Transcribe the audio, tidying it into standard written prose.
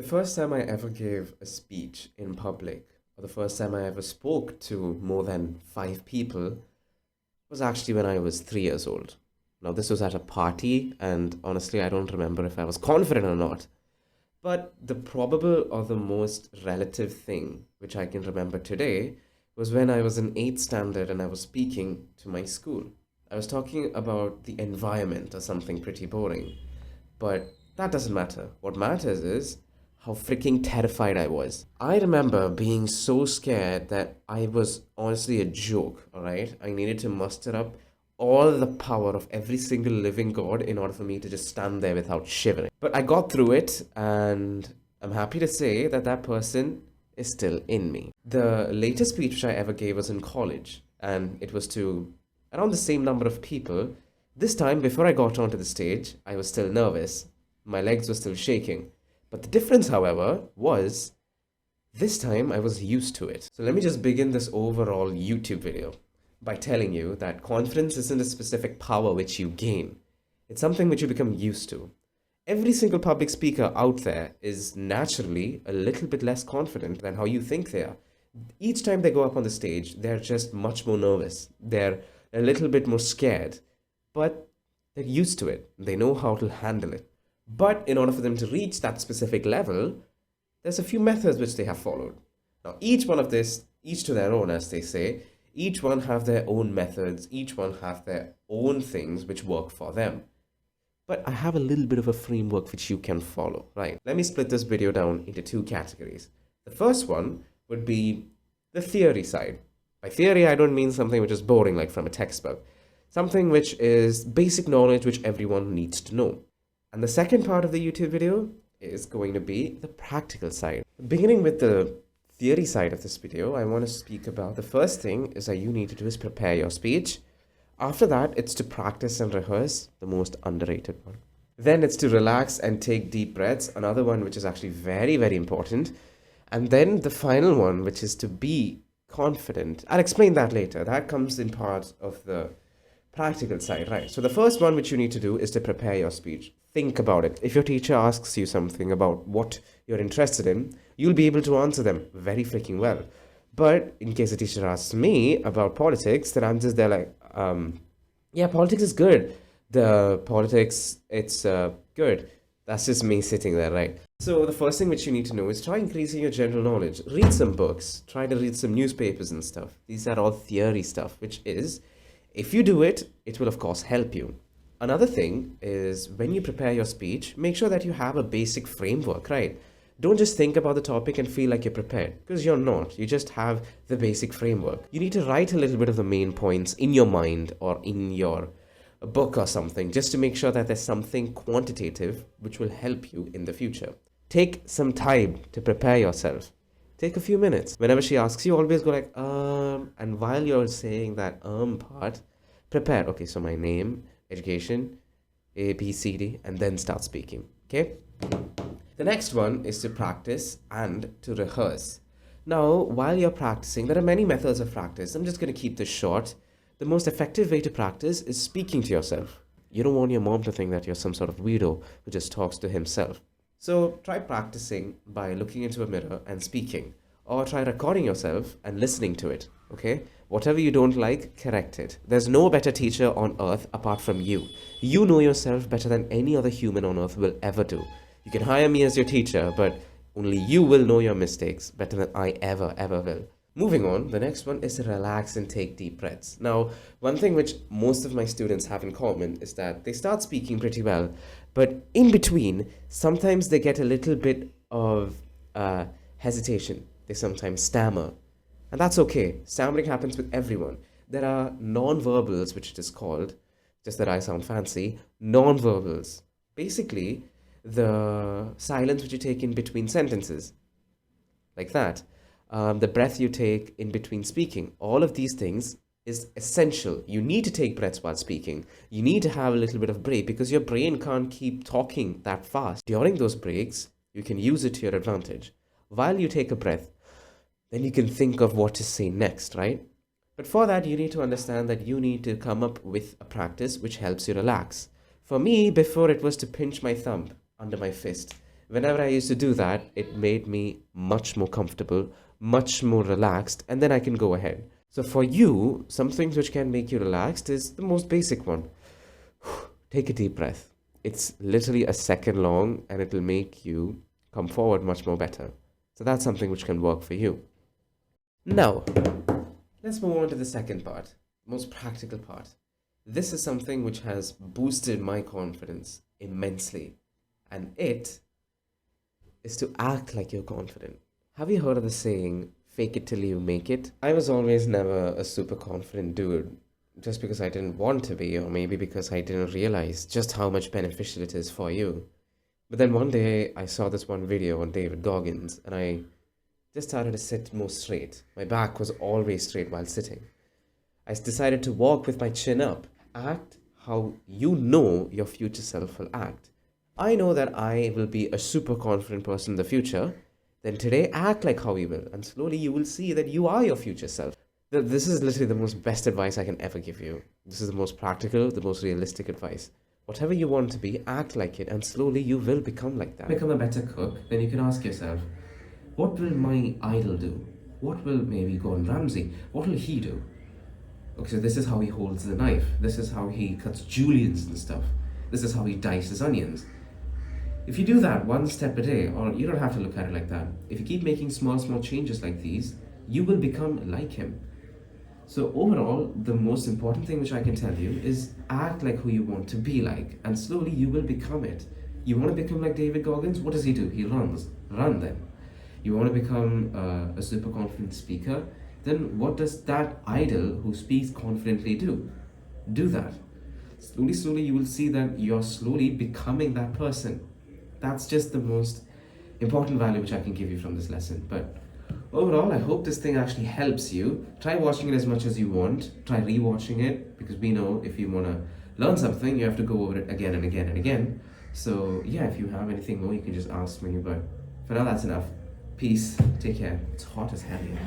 The first time I ever gave a speech in public, or the first time I ever spoke to more than five people, was actually when I was 3 years old. Now, this was at a party, and honestly, I don't remember if I was confident or not. But the probable or the most relative thing which I can remember today was when I was in 8th standard and I was speaking to my school. I was talking about the environment or something pretty boring. But that doesn't matter. What matters is how freaking terrified I was. I remember being so scared that I was honestly a joke, alright? I needed to muster up all the power of every single living god in order for me to just stand there without shivering. But I got through it, and I'm happy to say that that person is still in me. The latest speech which I ever gave was in college, and it was to around the same number of people. This time, before I got onto the stage, I was still nervous. My legs were still shaking. But the difference, however, was this time I was used to it. So let me just begin this overall YouTube video by telling you that confidence isn't a specific power which you gain. It's something which you become used to. Every single public speaker out there is naturally a little bit less confident than how you think they are. Each time they go up on the stage, they're just much more nervous. They're a little bit more scared, but they're used to it. They know how to handle it. But in order for them to reach that specific level, there's a few methods which they have followed. Now, each one of this, each to their own, as they say, each one have their own methods, each one have their own things which work for them. But I have a little bit of a framework which you can follow, right? Let me split this video down into two categories. The first one would be the theory side. By theory, I don't mean something which is boring like from a textbook. Something which is basic knowledge which everyone needs to know. And the second part of the YouTube video is going to be the practical side. Beginning with the theory side of this video, I want to speak about the first thing is that you need to do is prepare your speech. After that, it's to practice and rehearse, the most underrated one. Then it's to relax and take deep breaths, another one which is actually very, very important. And then the final one, which is to be confident. I'll explain that later. That comes in part of the practical side, right? So the first one which you need to do is to prepare your speech. Think about it. If your teacher asks you something about what you're interested in, you'll be able to answer them very freaking well. But in case a teacher asks me about politics, then I'm just there like, yeah, politics is good. The politics, it's good. That's just me sitting there, right? So the first thing which you need to know is try increasing your general knowledge. Read some books. Try to read some newspapers and stuff. These are all theory stuff, which is, if you do it, it will of course help you. Another thing is when you prepare your speech, make sure that you have a basic framework, right? Don't just think about the topic and feel like you're prepared, because you're not. You just have the basic framework. You need to write a little bit of the main points in your mind or in your book or something, just to make sure that there's something quantitative which will help you in the future. Take some time to prepare yourself. Take a few minutes. Whenever she asks you, always go like, and while you're saying that part, prepare. Okay, so my name, education, A, B, C, D, and then start speaking. Okay? The next one is to practice and to rehearse. Now, while you're practicing, there are many methods of practice. I'm just going to keep this short. The most effective way to practice is speaking to yourself. You don't want your mom to think that you're some sort of weirdo who just talks to himself. So try practicing by looking into a mirror and speaking, or try recording yourself and listening to it, okay? Whatever you don't like, correct it. There's no better teacher on earth apart from you. You know yourself better than any other human on earth will ever do. You can hire me as your teacher, but only you will know your mistakes better than I ever will. Moving on, the next one is to relax and take deep breaths. Now, one thing which most of my students have in common is that they start speaking pretty well, but in between, sometimes they get a little bit of hesitation. They sometimes stammer. And that's okay. Stammering happens with everyone. There are non-verbals, which it is called, just that I sound fancy, non-verbals. Basically, the silence which you take in between sentences, like that. The breath you take in between speaking. All of these things is essential. You need to take breaths while speaking. You need to have a little bit of break because your brain can't keep talking that fast. During those breaks, you can use it to your advantage. While you take a breath, then you can think of what to say next, right? But for that, you need to understand that you need to come up with a practice which helps you relax. For me, before it was to pinch my thumb under my fist. Whenever I used to do that, it made me much more comfortable, much more relaxed, and then I can go ahead. So for you, some things which can make you relaxed is the most basic one. Take a deep breath. It's literally a second long and it'll make you come forward much more better. So that's something which can work for you. Now, let's move on to the second part, most practical part. This is something which has boosted my confidence immensely, and it is to act like you're confident. Have you heard of the saying, fake it till you make it? I was always never a super confident dude, just because I didn't want to be, or maybe because I didn't realize just how much beneficial it is for you. But then one day I saw this one video on David Goggins, and I just started to sit more straight. My back was always straight while sitting. I decided to walk with my chin up. Act how you know your future self will act. I know that I will be a super confident person in the future. Then today, act like how you will. And slowly you will see that you are your future self. This is literally the most best advice I can ever give you. This is the most practical, the most realistic advice. Whatever you want to be, act like it. And slowly you will become like that. Become a better cook. Then you can ask yourself, what will my idol do? What will maybe Gordon Ramsay? What will he do? Okay, so this is how he holds the knife. This is how he cuts juliennes and stuff. This is how he dices onions. If you do that one step a day, or you don't have to look at it like that, if you keep making small changes like these, you will become like him. So overall, the most important thing which I can tell you is act like who you want to be like, and slowly you will become it. You want to become like David Goggins? What does he do? He runs. Run then. You want to become a super confident speaker? Then what does that idol who speaks confidently do? Do that. Slowly you will see that you're slowly becoming that person. That's just the most important value which I can give you from this lesson. But overall, I hope this thing actually helps you. Try watching it as much as you want. Try rewatching it, because we know if you want to learn something, you have to go over it again and again and again. So yeah, if you have anything more, you can just ask me. But for now, that's enough. Peace. Take care. It's hot as hell here.